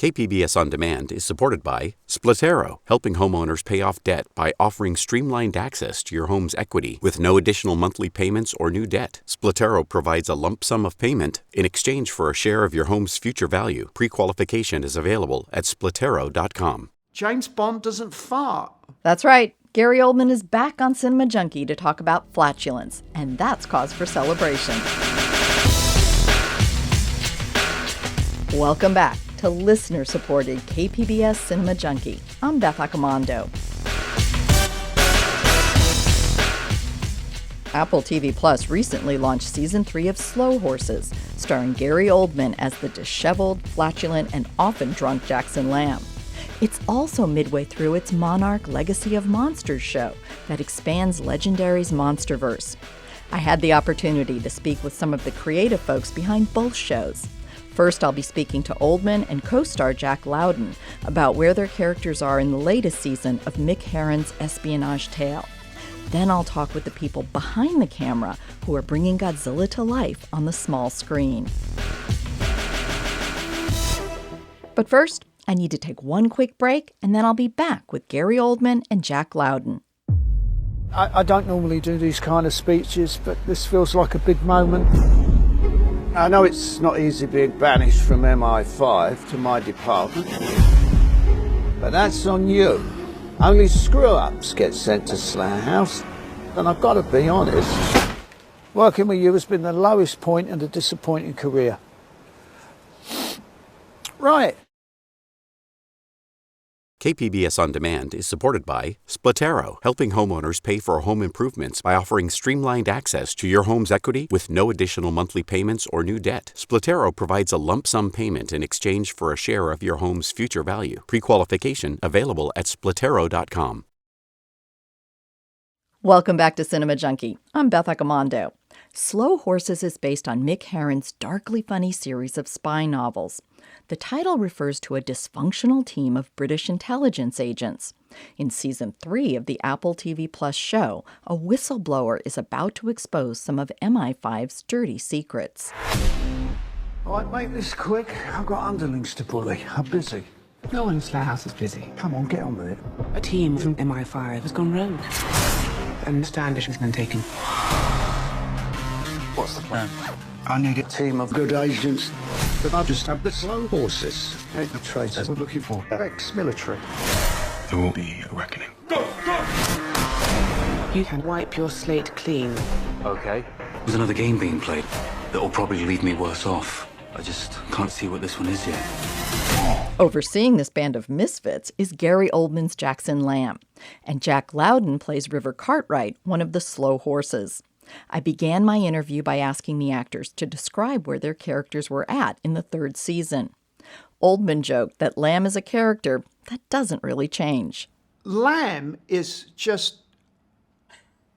KPBS On Demand is supported by Splatero, helping homeowners pay off debt by offering streamlined access to your home's equity with no additional monthly payments or new debt. Splatero provides a lump sum of payment in exchange for a share of your home's future value. Pre-qualification is available at splatero.com. James Bond doesn't fart. That's right. Gary Oldman is back on Cinema Junkie to talk about flatulence, and that's cause for celebration. Welcome back to listener-supported KPBS Cinema Junkie. I'm Beth Accomando. Apple TV Plus recently launched Season 3 of Slow Horses, starring Gary Oldman as the disheveled, flatulent, and often drunk Jackson Lamb. It's also midway through its Monarch Legacy of Monsters show that expands Legendary's Monsterverse. I had the opportunity to speak with some of the creative folks behind both shows. First, I'll be speaking to Oldman and co-star Jack Lowden about where their characters are in the latest season of Mick Herron's espionage tale. Then I'll talk with the people behind the camera who are bringing Godzilla to life on the small screen. But first, I need to take one quick break, and then I'll be back with Gary Oldman and Jack Lowden. I don't normally do these kind of speeches, but this feels like a big moment. I know it's not easy being banished from MI5 to my department, but that's on you. Only screw-ups get sent to Slayer House, and I've got to be honest, working with you has been the lowest point in a disappointing career. Right. KPBS On Demand is supported by Splatero, helping homeowners pay for home improvements by offering streamlined access to your home's equity with no additional monthly payments or new debt. Splatero provides a lump sum payment in exchange for a share of your home's future value. Pre-qualification available at splatero.com. Welcome back to Cinema Junkie. I'm Beth Accomando. Slow Horses is based on Mick Herron's darkly funny series of spy novels. The title refers to a dysfunctional team of British intelligence agents. In Season 3 of the Apple TV Plus show, a whistleblower is about to expose some of MI5's dirty secrets. All right, make this quick. I've got underlings to bully. I'm busy. No one in Slayer House is busy. Come on, get on with it. A team from MI5 has gone rogue. And Standish has been taken. What's the plan? I need a team of good agents. But I just have the Slow Horses. Ain't the traitors we're looking for. Ex-military. There will be a reckoning. Go! You can wipe your slate clean. Okay. There's another game being played that will probably leave me worse off. I just can't see what this one is yet. Overseeing this band of misfits is Gary Oldman's Jackson Lamb, and Jack Lowden plays River Cartwright, one of the Slow Horses. I began my interview by asking the actors to describe where their characters were at in the third season. Oldman joked that Lamb is a character that doesn't really change. Lamb is just...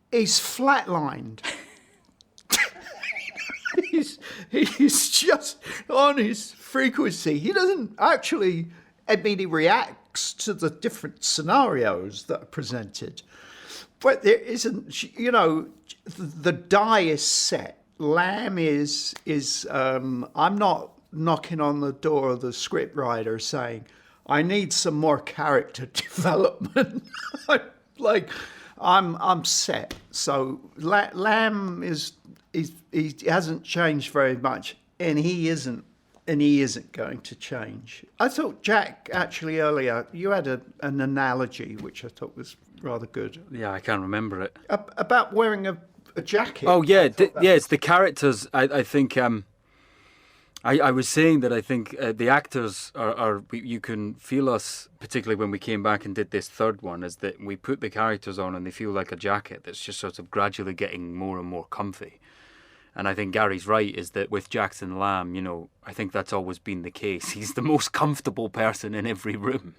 he's flatlined. he's just on his frequency. He doesn't actually... I mean, he reacts to the different scenarios that are presented. But there isn't, you know, the die is set. Lamb is I'm not knocking on the door of the scriptwriter saying, I need some more character development. I'm set. So Lamb he hasn't changed very much, and he isn't going to change. I thought, Jack, actually earlier, you had an analogy which I thought was rather good. Yeah, I can't remember it. About wearing a jacket. Oh, yeah. It's the characters. I think... I was saying that I think the actors are you can feel us, particularly when we came back and did this third one, is that we put the characters on and they feel like a jacket that's just sort of gradually getting more and more comfy. And I think Gary's right, is that with Jackson Lamb, you know, I think that's always been the case. He's the most comfortable person in every room.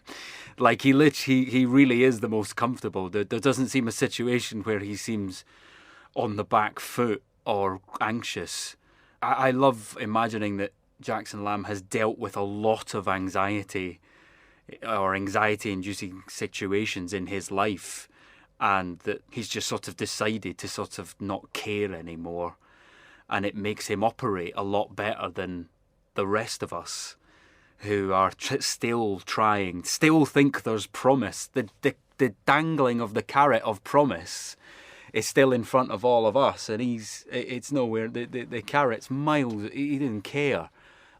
Like, he really is the most comfortable. There doesn't seem a situation where he seems on the back foot or anxious. I love imagining that Jackson Lamb has dealt with a lot of anxiety or anxiety-inducing situations in his life, and that he's just sort of decided to sort of not care anymore. And it makes him operate a lot better than the rest of us who are still trying, still think there's promise. The dangling of the carrot of promise is still in front of all of us, and it's nowhere. The carrot's miles. He didn't care.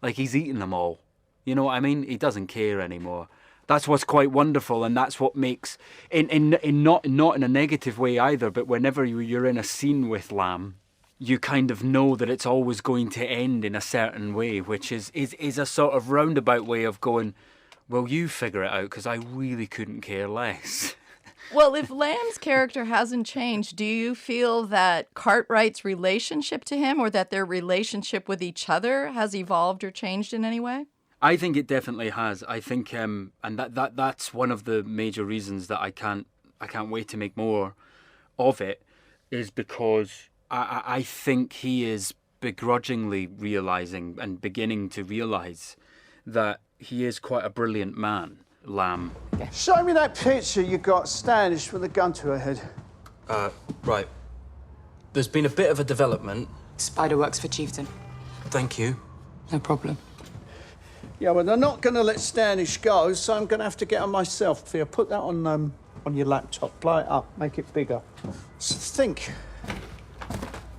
Like, he's eaten them all. You know what I mean? He doesn't care anymore. That's what's quite wonderful, and that's what makes, in not in a negative way either, but whenever you're in a scene with Lamb, you kind of know that it's always going to end in a certain way, which is a sort of roundabout way of going, well, you figure it out, because I really couldn't care less. Well, if Lamb's character hasn't changed, do you feel that Cartwright's relationship to him, or that their relationship with each other, has evolved or changed in any way? I think it definitely has. I think, and that's one of the major reasons that I can't wait to make more of it, is because I think he is begrudgingly realising and beginning to realise that he is quite a brilliant man, Lamb. Show me that picture you got Standish with a gun to her head. Right. There's been a bit of a development. Spider works for Chieftain. Thank you. No problem. Yeah, well, they're not going to let Standish go, so I'm going to have to get on myself. Here, put that on your laptop. Blow it up, make it bigger. So think,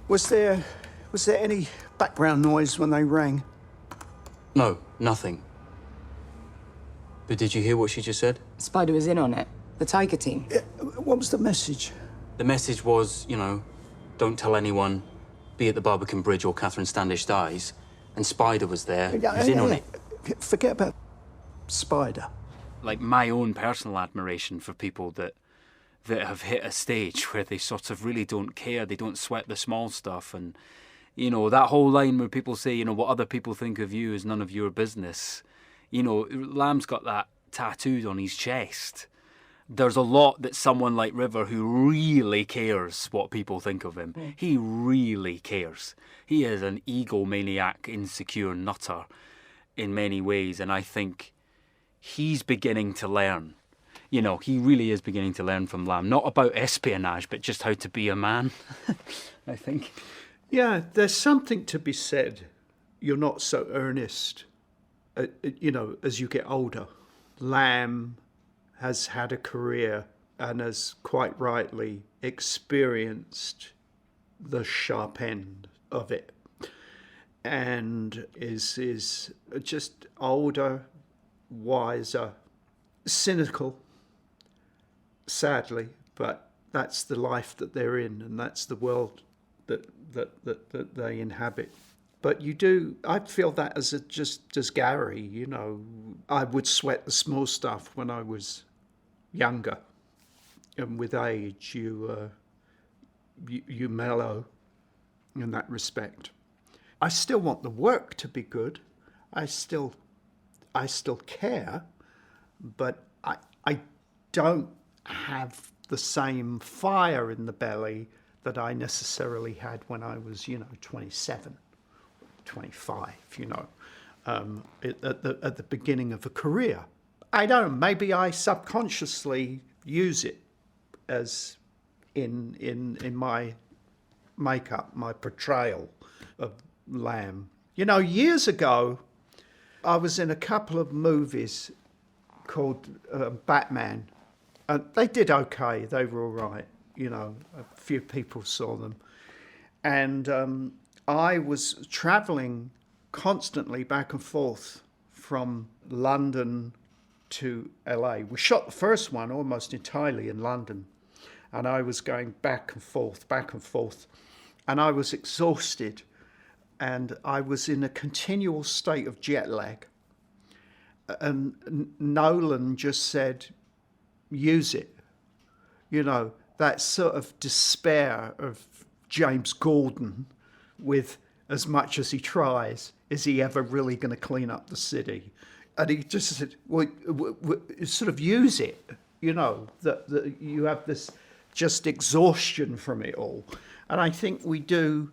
was there any background noise when they rang? No, nothing. But did you hear what she just said? Spider was in on it. The Tiger team. What was the message? The message was, don't tell anyone, be at the Barbican Bridge or Catherine Standish dies. And Spider was there. He was in on it. Forget about Spider. Like, my own personal admiration for people that have hit a stage where they sort of really don't care, they don't sweat the small stuff, and that whole line where people say, what other people think of you is none of your business. Lamb's got that tattooed on his chest. There's a lot that someone like River, who really cares what people think of him, he really cares. He is an egomaniac, insecure nutter in many ways, and I think he's beginning to learn. He really is beginning to learn from Lamb, not about espionage, but just how to be a man, I think. Yeah, there's something to be said. You're not so earnest, as you get older. Lamb has had a career and has quite rightly experienced the sharp end of it, and is just older, wiser, cynical, sadly, but that's the life that they're in, and that's the world that they inhabit. But I feel that just as Gary, I would sweat the small stuff when I was younger, and with age you mellow in that respect. I still want the work to be good. I still care, but I don't have the same fire in the belly that I necessarily had when I was 27, 25, at the beginning of a career. I don't. Maybe I subconsciously use it as in my makeup, my portrayal of Lamb. Years ago, I was in a couple of movies called Batman. They did okay. They were all right. A few people saw them. And I was travelling constantly back and forth from London to LA. We shot the first one almost entirely in London. And I was going back and forth. And I was exhausted. And I was in a continual state of jet lag. And Nolan just said, use it. That sort of despair of James Gordon, with as much as he tries, is he ever really going to clean up the city? And he just said, well, sort of use it, that you have this just exhaustion from it all. And I think we do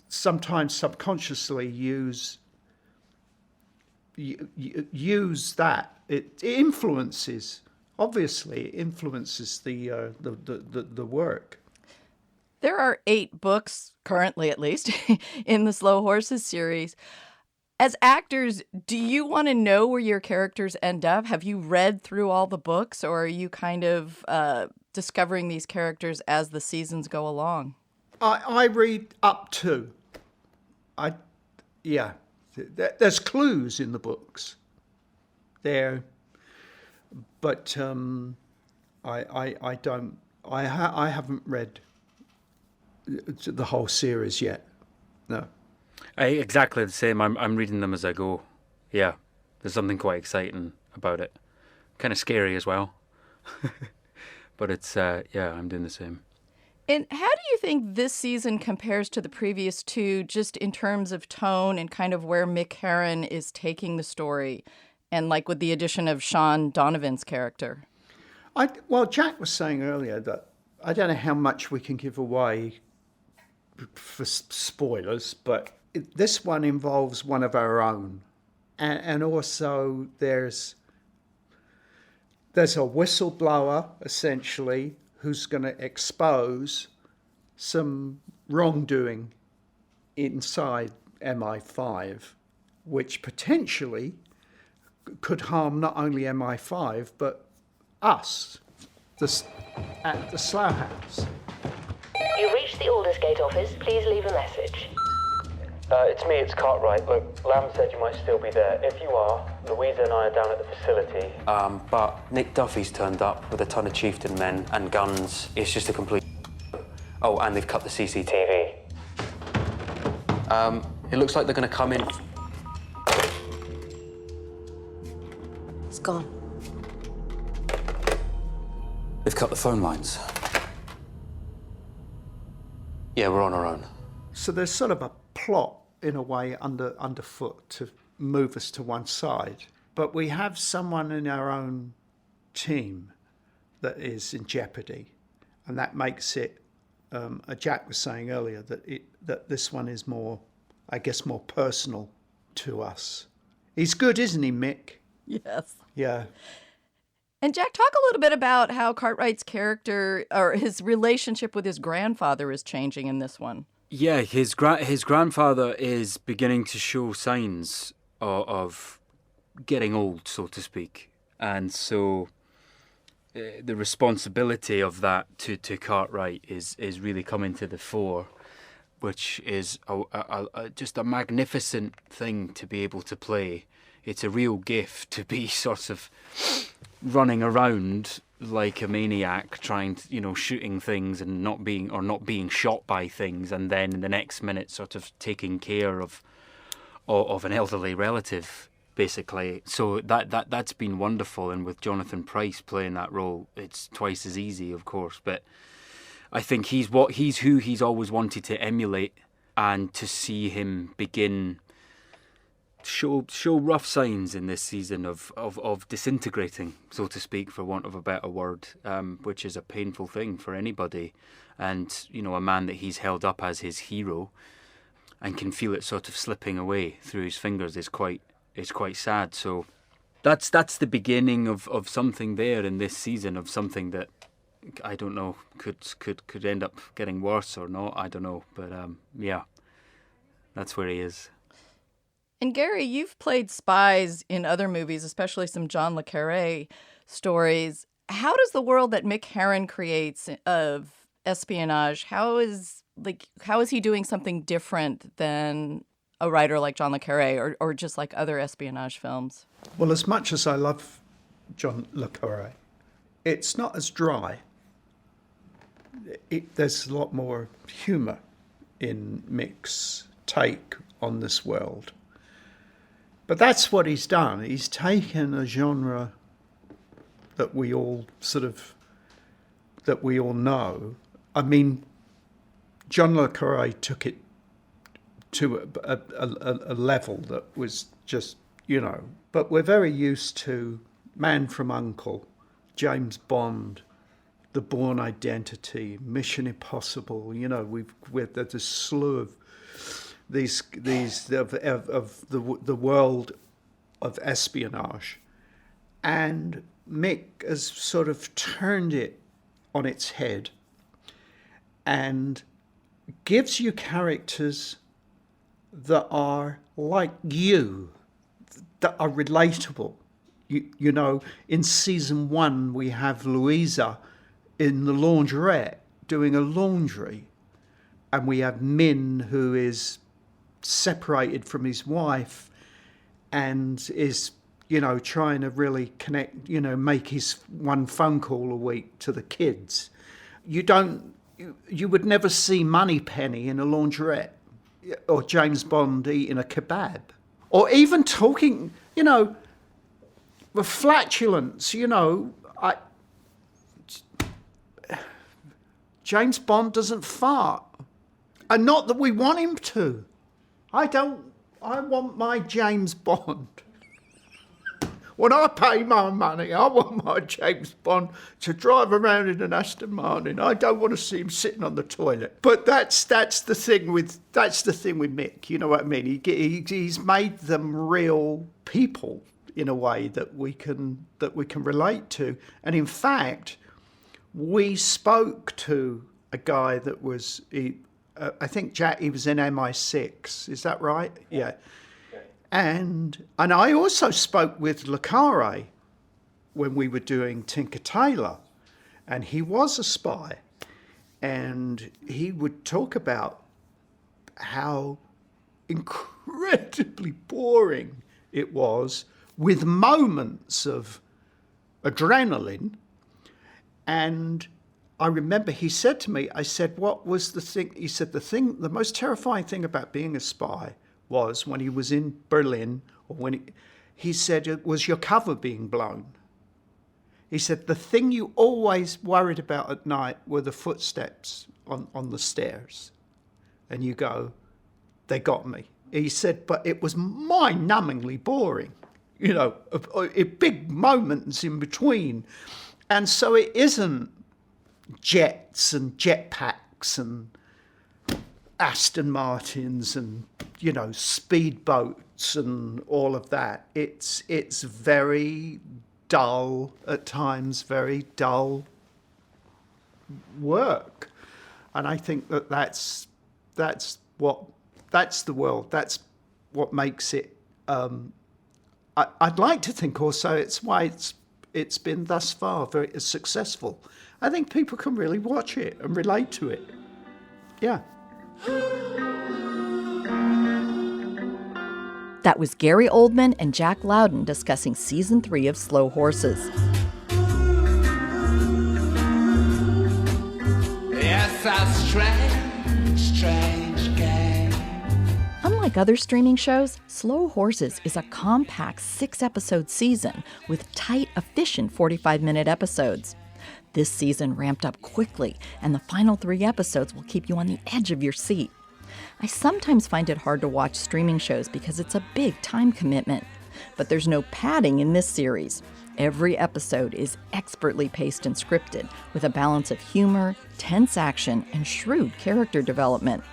sometimes subconsciously use that. It influences, obviously, it influences the work. There are 8 books, currently at least, in the Slow Horses series. As actors, do you want to know where your characters end up? Have you read through all the books, or are you kind of discovering these characters as the seasons go along? I read up to. There's clues in the books there, but I don't. I haven't read the whole series yet. No. Exactly the same. I'm reading them as I go. Yeah, there's something quite exciting about it. Kind of scary as well. But it's I'm doing the same. And how do you think this season compares to the previous two, just in terms of tone and kind of where Mick Herron is taking the story, and like with the addition of Sean Donovan's character? Well, Jack was saying earlier that I don't know how much we can give away for spoilers, but this one involves one of our own, and also there's a whistleblower essentially who's going to expose some wrongdoing inside MI5, which potentially could harm not only MI5 but us, at the Slough House. You've reached the Aldersgate office. Please leave a message. It's me, it's Cartwright. Look, Lamb said you might still be there. If you are, Louisa and I are down at the facility. But Nick Duffy's turned up with a ton of chieftain men and guns. It's just a complete... Oh, and they've cut the CCTV. It looks like they're going to come in... It's gone. They've cut the phone lines. Yeah, we're on our own. So there's sort of a plot, in a way, underfoot to move us to one side. But we have someone in our own team that is in jeopardy. And that makes it, Jack was saying earlier, that this one is more, I guess, more personal to us. He's good, isn't he, Mick? Yes. Yeah. And Jack, talk a little bit about how Cartwright's character, or his relationship with his grandfather, is changing in this one. Yeah, his grandfather is beginning to show signs of getting old, so to speak. And so the responsibility of that to Cartwright is really coming to the fore, which is just a magnificent thing to be able to play. It's a real gift to be sort of running around like a maniac, trying to, shooting things and not being shot by things, and then in the next minute sort of taking care of an elderly relative, basically. So that's been wonderful, and with Jonathan Pryce playing that role, it's twice as easy, of course. But I think he's who he's always wanted to emulate, and to see him begin show rough signs in this season of disintegrating, so to speak, for want of a better word, which is a painful thing for anybody. And a man that he's held up as his hero and can feel it sort of slipping away through his fingers is quite sad. So that's the beginning of something there in this season, of something that I don't know could end up getting worse or not. I don't know, but that's where he is. And Gary, you've played spies in other movies, especially some John le Carré stories. How does the world that Mick Herron creates of espionage, how is he doing something different than a writer like John le Carré, or just like other espionage films? Well, as much as I love John le Carré, it's not as dry. There's a lot more humour in Mick's take on this world. But that's what he's done. He's taken a genre that we all know. I mean, John le Carré took it to a level that was just, But we're very used to Man from U.N.C.L.E., James Bond, The Bourne Identity, Mission Impossible. There's a slew of these of the world of espionage, and Mick has sort of turned it on its head and gives you characters that are like you, that are relatable. You know, in season 1, we have Louisa in the laundrette doing a laundry. And we have Min, who is separated from his wife and is, you know, trying to really connect, you know, make his one phone call a week to the kids. You would never see Moneypenny in a laundrette, or James Bond eating a kebab, or even talking, you know, the flatulence, you know, James Bond doesn't fart. And not that we want him to. I want my James Bond. When I pay my money, I want my James Bond to drive around in an Aston Martin. I don't want to see him sitting on the toilet. But that's the thing with Mick. You know what I mean? He's made them real people in a way that we can relate to. And in fact, we spoke to a guy that was I think Jack. He was in MI6. Is that right? Yeah. And I also spoke with Le Carre when we were doing Tinker Tailor, and he was a spy, and he would talk about how incredibly boring it was, with moments of adrenaline. And I remember he said to me, I said, what was the thing? He said, the most terrifying thing about being a spy was when he was in Berlin, or when he said it was your cover being blown. He said the thing you always worried about at night were the footsteps on the stairs. And you go, they got me. He said, but it was mind-numbingly boring, you know, big moments in between. And so it isn't jets and jetpacks and Aston Martins and, you know, speedboats and all of that. It's very dull at times, very dull work. And I think that's the world. That's what makes it. I'd like to think also it's why it's been thus far very successful. I think people can really watch it and relate to it. Yeah. That was Gary Oldman and Jack Lowden discussing season 3 of Slow Horses. Yes, a strange game. Unlike other streaming shows, Slow Horses is a compact 6-episode season with tight, efficient 45-minute episodes. This season ramped up quickly, and the final 3 episodes will keep you on the edge of your seat. I sometimes find it hard to watch streaming shows because it's a big time commitment. But there's no padding in this series. Every episode is expertly paced and scripted, with a balance of humor, tense action, and shrewd character development.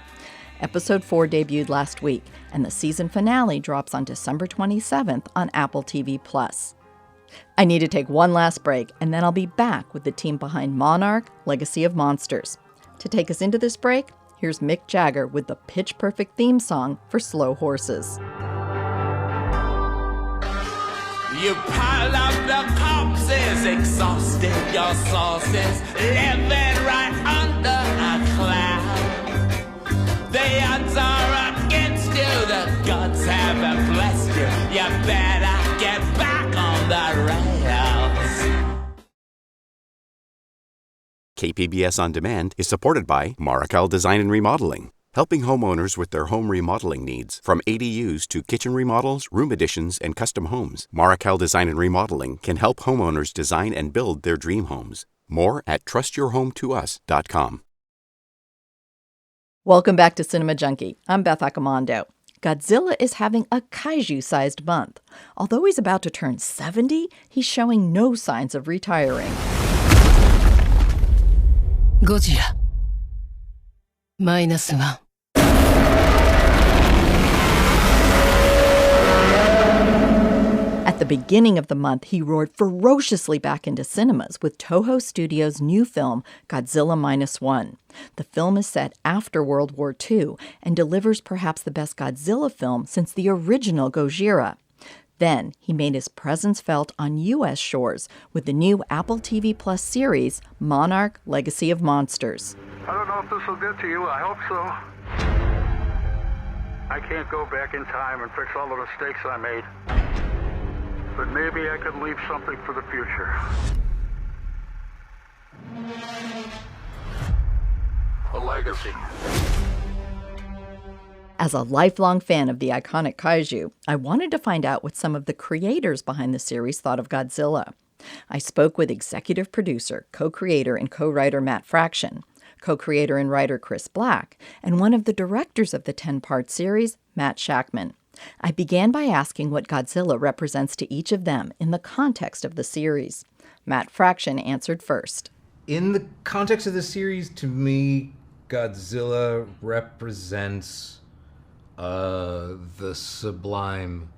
Episode 4 debuted last week, and the season finale drops on December 27th on Apple TV+. I need to take one last break, and then I'll be back with the team behind Monarch Legacy of Monsters. To take us into this break, here's Mick Jagger with the pitch-perfect theme song for Slow Horses. You pile up the corpses, exhausted your sources, living right under a cloud. The odds are against you, the gods haven't blessed you. You better get back on the rails. KPBS On Demand is supported by Markel Design and Remodeling, helping homeowners with their home remodeling needs. From ADUs to kitchen remodels, room additions, and custom homes, Markel Design and Remodeling can help homeowners design and build their dream homes. More at trustyourhometous.com. Welcome back to Cinema Junkie. I'm Beth Accomando. Godzilla is having a kaiju-sized month. Although he's about to turn 70, he's showing no signs of retiring. Godzilla. -1. At At the beginning of the month, he roared ferociously back into cinemas with Toho Studios' new film, Godzilla -1. The film is set after World War II and delivers perhaps the best Godzilla film since the original Gojira. Then he made his presence felt on U.S. shores with the new Apple TV Plus series, Monarch Legacy of Monsters. I don't know if this will get to you. I hope so. I can't go back in time and fix all the mistakes I made. But maybe I could leave something for the future. A legacy. As a lifelong fan of the iconic kaiju, I wanted to find out what some of the creators behind the series thought of Godzilla. I spoke with executive producer, co-creator, and co-writer Matt Fraction, co-creator and writer Chris Black, and one of the directors of the 10-part series, Matt Shakman. I began by asking what Godzilla represents to each of them in the context of the series. Matt Fraction answered first. In the context of the series, to me, Godzilla represents the sublime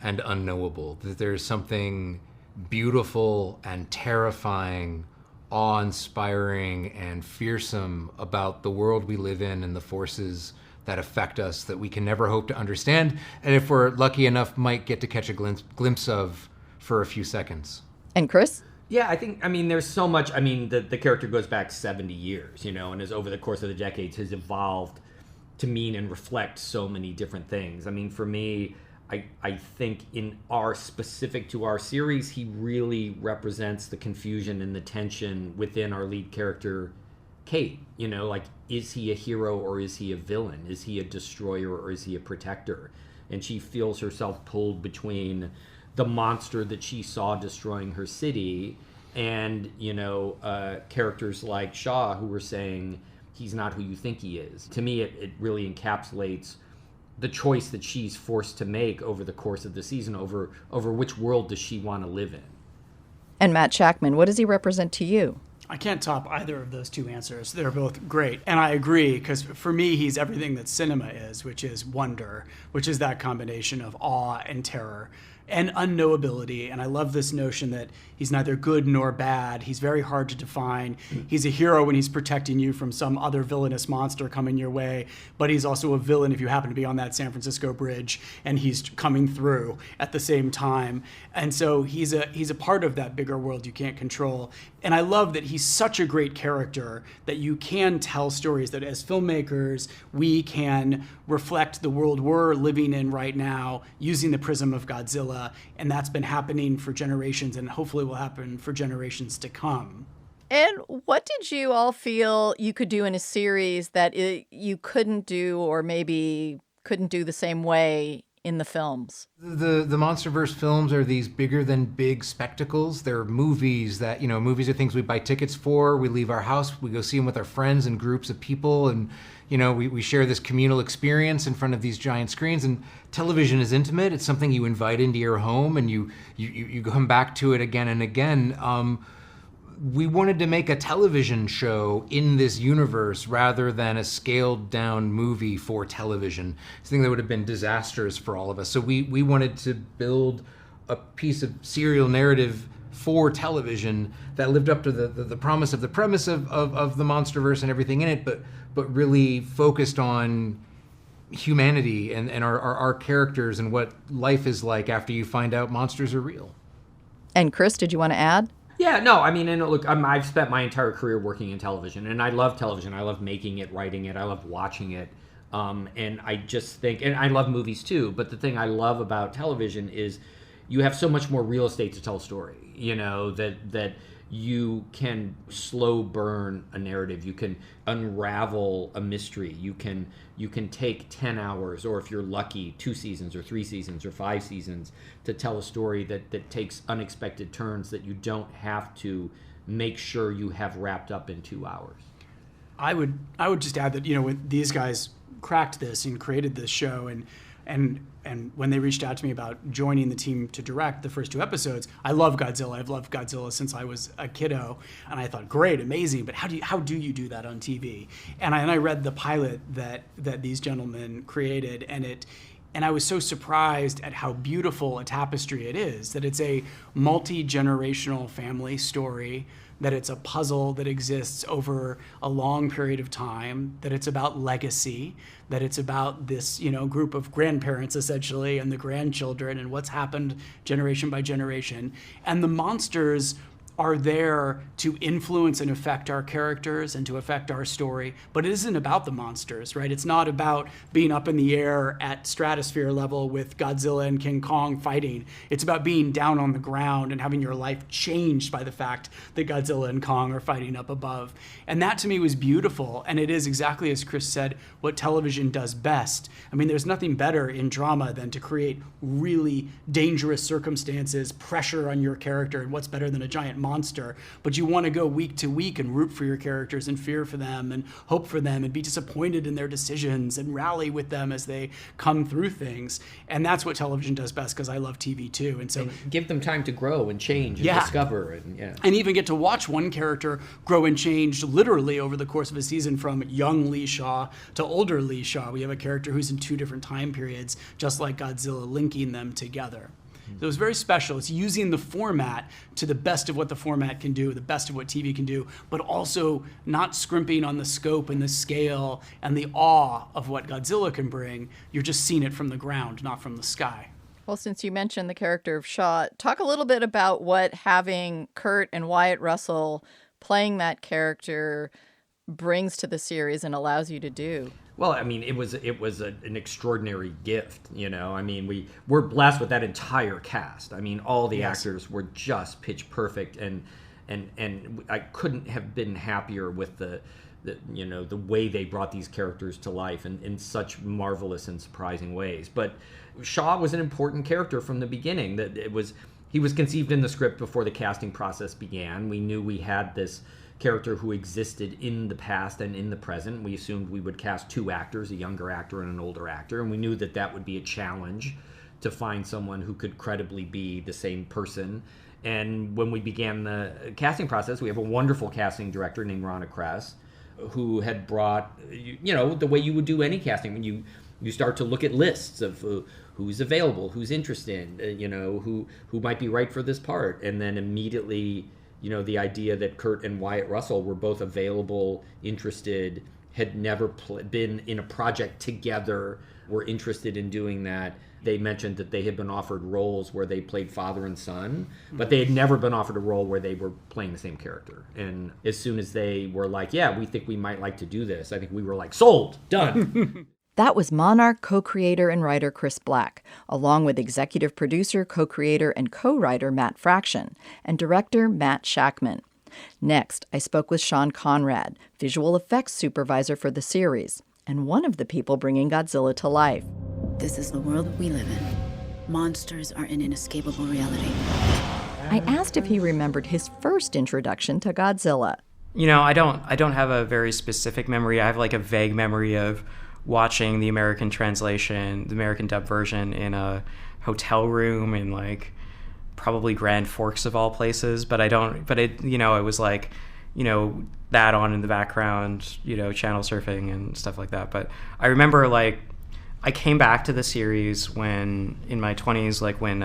and unknowable. That there's something beautiful and terrifying, awe-inspiring and fearsome about the world we live in and the forces that affect us that we can never hope to understand, and if we're lucky enough, might get to catch a glimpse of for a few seconds. And Chris? Yeah, I mean, there's so much. I mean, the character goes back 70 years, and is over the course of the decades has evolved to mean and reflect so many different things. I mean, for me, I think specific to our series, he really represents the confusion and the tension within our lead character, Kate. Is he a hero or is he a villain? Is he a destroyer or is he a protector? And she feels herself pulled between the monster that she saw destroying her city and, characters like Shaw who were saying, he's not who you think he is. To me, it really encapsulates the choice that she's forced to make over the course of the season over which world does she want to live in. And Matt Shakman, what does he represent to you? I can't top either of those two answers. They're both great. And I agree, because for me, he's everything that cinema is, which is wonder, which is that combination of awe and terror and unknowability. And I love this notion that he's neither good nor bad. He's very hard to define. He's a hero when he's protecting you from some other villainous monster coming your way, but he's also a villain if you happen to be on that San Francisco bridge and he's coming through at the same time. And so he's a part of that bigger world you can't control. And I love that he's such a great character that you can tell stories that as filmmakers, we can reflect the world we're living in right now using the prism of Godzilla. And that's been happening for generations and hopefully will happen for generations to come. And what did you all feel you could do in a series that you couldn't do or maybe couldn't do the same way in the films? The Monsterverse films are these bigger than big spectacles. They're movies that, movies are things we buy tickets for. We leave our house, we go see them with our friends and groups of people, and, we share this communal experience in front of these giant screens. And television is intimate. It's something you invite into your home and you come back to it again and again. We wanted to make a television show in this universe rather than a scaled down movie for television. It's a thing that would have been disastrous for all of us. So we wanted to build a piece of serial narrative for television that lived up to the promise of the premise of the Monsterverse and everything in it, but really focused on humanity and our characters and what life is like after you find out monsters are real. And Chris, did you want to add? Yeah, no, I mean, and look, I've spent my entire career working in television, and I love television. I love making it, writing it, I love watching it. And I just think, and I love movies too, but the thing I love about television is you have so much more real estate to tell a story, that you can slow burn a narrative, you can unravel a mystery, you can take 10 hours, or if you're lucky, 2 seasons or 3 seasons or 5 seasons to tell a story that takes unexpected turns that you don't have to make sure you have wrapped up in 2 hours. I would just add that, when these guys cracked this and created this show and when they reached out to me about joining the team to direct the first 2 episodes, I love Godzilla. I've loved Godzilla since I was a kiddo, and I thought, great, amazing, but how do you do that on TV? And I read the pilot that these gentlemen created, and And I was so surprised at how beautiful a tapestry it is, that it's a multi-generational family story, that it's a puzzle that exists over a long period of time, that it's about legacy, that it's about this, group of grandparents essentially and the grandchildren and what's happened generation by generation. And the monsters are there to influence and affect our characters and to affect our story, but it isn't about the monsters, right? It's not about being up in the air at stratosphere level with Godzilla and King Kong fighting. It's about being down on the ground and having your life changed by the fact that Godzilla and Kong are fighting up above. And that to me was beautiful, and it is exactly as Chris said, what television does best. I mean, there's nothing better in drama than to create really dangerous circumstances, pressure on your character, and what's better than a giant monster, but you want to go week to week and root for your characters and fear for them and hope for them and be disappointed in their decisions and rally with them as they come through things. And that's what television does best, because I love TV too. And so and give them time to grow and change and discover and even get to watch one character grow and change literally over the course of a season, from young Lee Shaw to older Lee Shaw. We have a character who's in 2 different time periods, just like Godzilla, linking them together. So it was very special. It's using the format to the best of what the format can do, the best of what TV can do, but also not scrimping on the scope and the scale and the awe of what Godzilla can bring. You're just seeing it from the ground, not from the sky. Well, since you mentioned the character of Shaw, talk a little bit about what having Kurt and Wyatt Russell playing that character brings to the series and allows you to do. Well, I mean, it was an extraordinary gift, I mean, we're blessed with that entire cast. I mean, all the actors were just pitch perfect, and I couldn't have been happier with the way they brought these characters to life in such marvelous and surprising ways. But Shaw was an important character from the beginning. He was conceived in the script before the casting process began. We knew we had this character who existed in the past and in the present. We assumed we would cast 2 actors, a younger actor and an older actor, and we knew that would be a challenge to find someone who could credibly be the same person. And when we began the casting process, we have a wonderful casting director named Ronna Kress, who had brought, the way you would do any casting, when you start to look at lists of who's available, who's interested, who might be right for this part, and then immediately the idea that Kurt and Wyatt Russell were both available, interested, had never been in a project together, were interested in doing that. They mentioned that they had been offered roles where they played father and son, but they had never been offered a role where they were playing the same character. And as soon as they were like, yeah, we think we might like to do this, I think we were like, sold, done. That was Monarch co-creator and writer Chris Black, along with executive producer, co-creator, and co-writer Matt Fraction, and director Matt Shackman. Next, I spoke with Sean Conrad, visual effects supervisor for the series, and one of the people bringing Godzilla to life. This is the world we live in. Monsters are an inescapable reality. I asked if he remembered his first introduction to Godzilla. I don't have a very specific memory. I have like a vague memory of watching the American translation, the American dub version, in a hotel room in like probably Grand Forks of all places. But it was like, that on in the background, channel surfing and stuff like that. But I remember like I came back to the series when in my 20s, like when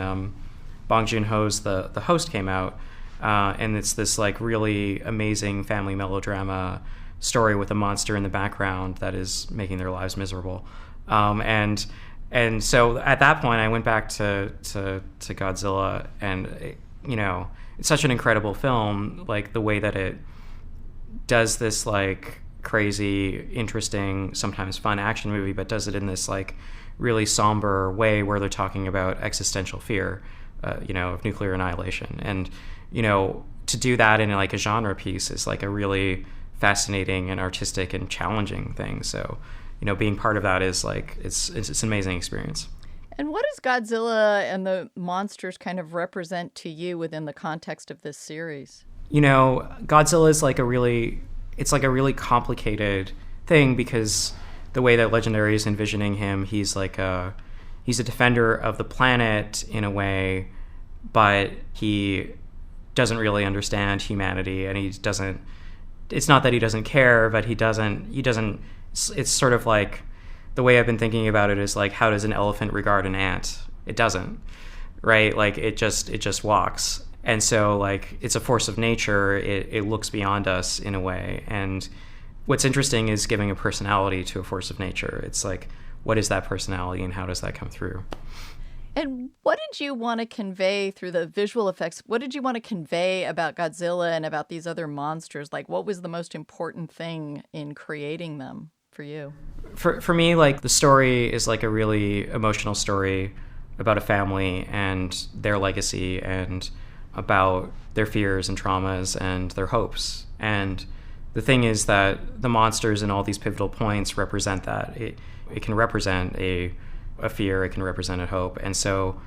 Bong Joon-ho's The Host came out, and it's this like really amazing family melodrama story with a monster in the background that is making their lives miserable, and so at that point I went back to Godzilla, and it's such an incredible film, like the way that it does this like crazy, interesting, sometimes fun action movie, but does it in this like really somber way where they're talking about existential fear, of nuclear annihilation, and to do that in like a genre piece is like a really fascinating and artistic and challenging thing. So, being part of that is like it's an amazing experience. And what does Godzilla and the monsters kind of represent to you within the context of this series? Godzilla is like a really complicated thing, because the way that Legendary is envisioning him, he's a defender of the planet in a way, but he doesn't really understand humanity, and it's not that he doesn't care, but he doesn't, it's sort of like the way I've been thinking about it is like, how does an elephant regard an ant? It doesn't, right? Like it just walks. And so like it's a force of nature. It looks beyond us in a way. And what's interesting is giving a personality to a force of nature. It's like, what is that personality and how does that come through? And what did you want to convey through the visual effects? What did you want to convey about Godzilla and about these other monsters? Like, what was the most important thing in creating them for you? For me, like, the story is like a really emotional story about a family and their legacy and about their fears and traumas and their hopes. And the thing is that the monsters in all these pivotal points represent that. It can represent a fear, it can represent a hope. And so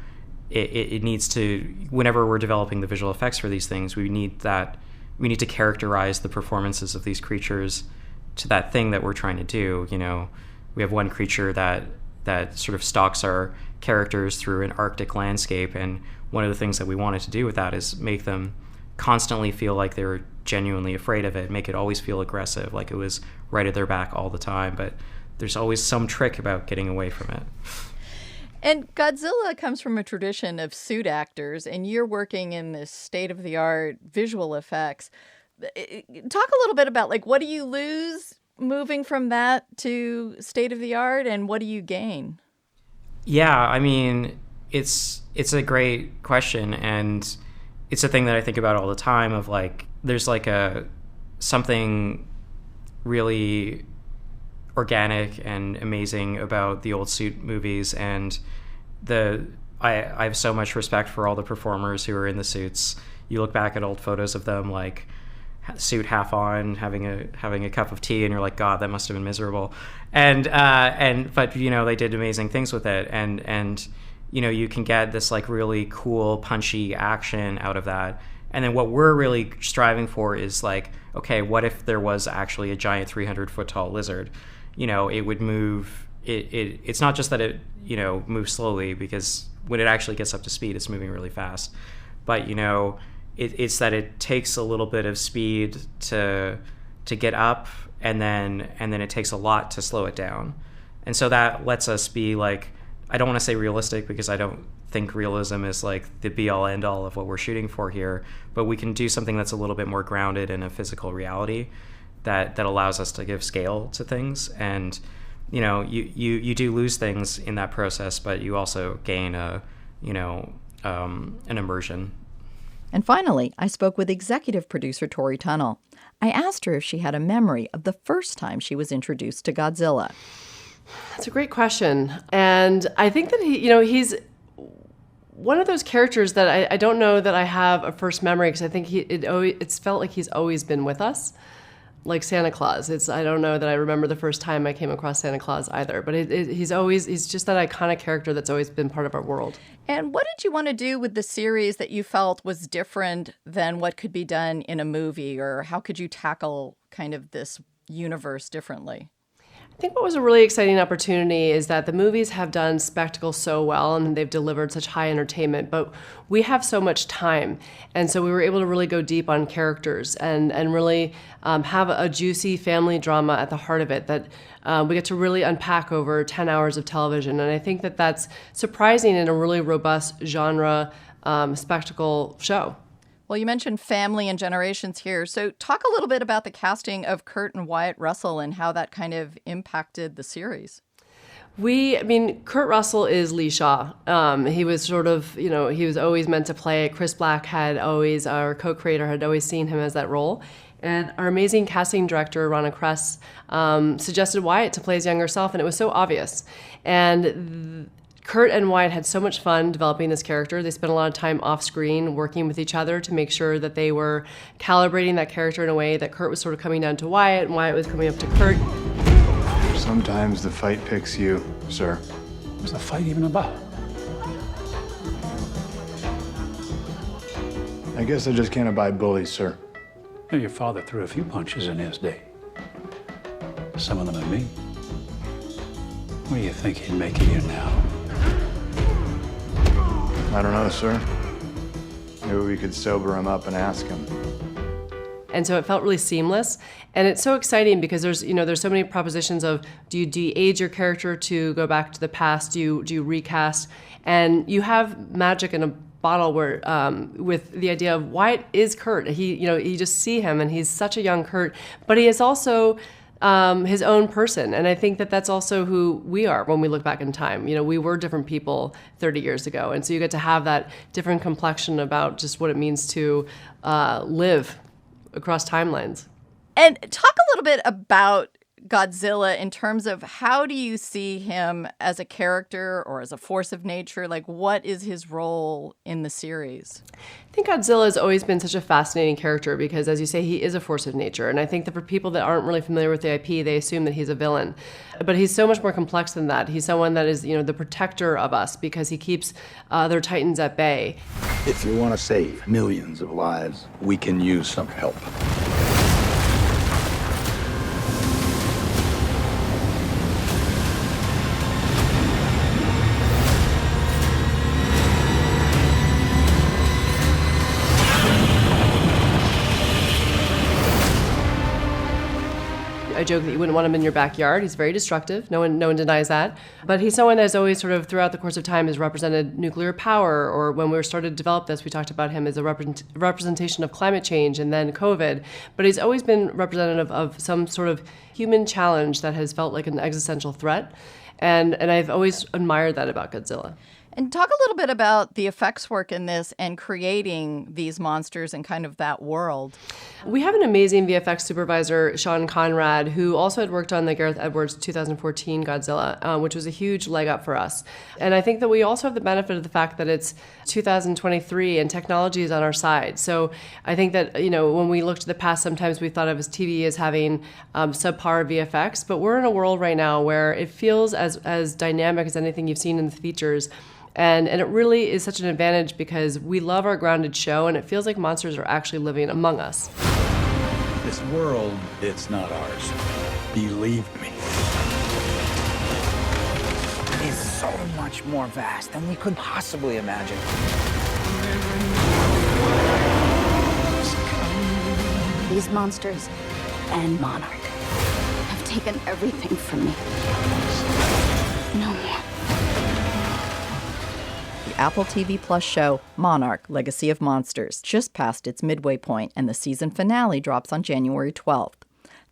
it needs to, whenever we're developing the visual effects for these things, we need to characterize the performances of these creatures to that thing that we're trying to do. You know, we have one creature that sort of stalks our characters through an Arctic landscape, and one of the things that we wanted to do with that is make them constantly feel like they were genuinely afraid of it, make it always feel aggressive, like it was right at their back all the time. But there's always some trick about getting away from it. And Godzilla comes from a tradition of suit actors, and you're working in this state-of-the-art visual effects. Talk a little bit about, like, what do you lose moving from that to state-of-the-art, and what do you gain? Yeah, I mean, it's a great question, and it's a thing that I think about all the time of, like, there's like something really organic and amazing about the old suit movies, and I have so much respect for all the performers who are in the suits. You look back at old photos of them, like suit half on, having a cup of tea, and you're like, God, that must have been miserable. But you know, they did amazing things with it, and you know, you can get this like really cool punchy action out of that. And then what we're really striving for is like, okay, what if there was actually a giant 300-foot tall lizard? You know, it would move. It's not just that it, you know, moves slowly, because when it actually gets up to speed, it's moving really fast. But you know, it's that it takes a little bit of speed to get up, and then it takes a lot to slow it down. And so that lets us be like, I don't want to say realistic, because I don't think realism is like the be all end all of what we're shooting for here, but we can do something that's a little bit more grounded in a physical reality that allows us to give scale to things. And you know, you do lose things in that process, but you also gain an immersion. And finally, I spoke with executive producer Tori Tunnell. I asked her if she had a memory of the first time she was introduced to Godzilla. That's a great question. And I think that he's one of those characters that I don't know that I have a first memory, because I think it's felt like he's always been with us. Like Santa Claus. I don't know that I remember the first time I came across Santa Claus either, but he's just that iconic character that's always been part of our world. And what did you want to do with the series that you felt was different than what could be done in a movie, or how could you tackle kind of this universe differently? I think what was a really exciting opportunity is that the movies have done spectacle so well, and they've delivered such high entertainment, but we have so much time. And so we were able to really go deep on characters and really have a juicy family drama at the heart of it that we get to really unpack over 10 hours of television. And I think that that's surprising in a really robust genre spectacle show. Well, you mentioned family and generations here. So talk a little bit about the casting of Kurt and Wyatt Russell and how that kind of impacted the series. Kurt Russell is Lee Shaw. He was sort of, he was always meant to play it. Chris Black our co-creator, had always seen him as that role. And our amazing casting director, Rana Kress, suggested Wyatt to play his younger self, and it was so obvious. And Kurt and Wyatt had so much fun developing this character. They spent a lot of time off screen working with each other to make sure that they were calibrating that character in a way that Kurt was sort of coming down to Wyatt and Wyatt was coming up to Kurt. Sometimes the fight picks you, sir. What's the fight even about? I guess I just can't abide bullies, sir. Your father threw a few punches in his day. Some of them at me. What do you think he'd make of you now? I don't know, sir. Maybe we could sober him up and ask him. And so it felt really seamless. And it's so exciting because there's so many propositions of, do you de-age your character to go back to the past? Do you recast? And you have magic in a bottle where with the idea of why is Kurt. You just see him and he's such a young Kurt, but he is also his own person. And I think that that's also who we are when we look back in time. We were different people 30 years ago. And so you get to have that different complexion about just what it means to live across timelines. And talk a little bit about Godzilla in terms of how do you see him as a character or as a force of nature? Like, what is his role in the series? I think Godzilla has always been such a fascinating character because, as you say, he is a force of nature. And I think that for people that aren't really familiar with the IP, they assume that he's a villain. But he's so much more complex than that. He's someone that is, the protector of us because he keeps their titans at bay. If you want to save millions of lives, we can use some help. I joke that you wouldn't want him in your backyard. He's very destructive. No one denies that. But he's someone that's always sort of throughout the course of time has represented nuclear power, or when we started to develop this, we talked about him as a representation of climate change and then COVID. But he's always been representative of some sort of human challenge that has felt like an existential threat. And I've always admired that about Godzilla. And talk a little bit about the effects work in this and creating these monsters and kind of that world. We have an amazing VFX supervisor, Sean Conrad, who also had worked on the Gareth Edwards 2014 Godzilla, which was a huge leg up for us. And I think that we also have the benefit of the fact that it's 2023 and technology is on our side. So I think that, when we look to the past, sometimes we thought of as TV as having subpar VFX, but we're in a world right now where it feels as dynamic as anything you've seen in the features. And it really is such an advantage because we love our grounded show and it feels like monsters are actually living among us. This world, it's not ours. Believe me. It is so much more vast than we could possibly imagine. These monsters and Monarch have taken everything from me. No more. Apple TV Plus show Monarch Legacy of Monsters just passed its midway point, and the season finale drops on January 12th.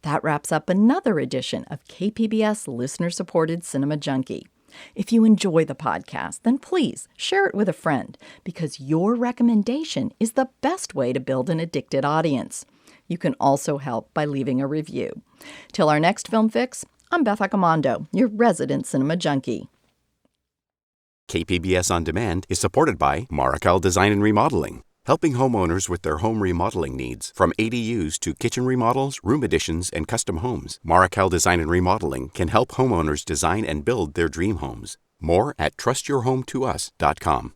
That wraps up another edition of KPBS listener-supported Cinema Junkie. If you enjoy the podcast, then please share it with a friend, because your recommendation is the best way to build an addicted audience. You can also help by leaving a review. Till our next Film Fix, I'm Beth Accomando, your resident Cinema Junkie. KPBS On Demand is supported by Markel Design and Remodeling, helping homeowners with their home remodeling needs. From ADUs to kitchen remodels, room additions, and custom homes, Markel Design and Remodeling can help homeowners design and build their dream homes. More at trustyourhometous.com.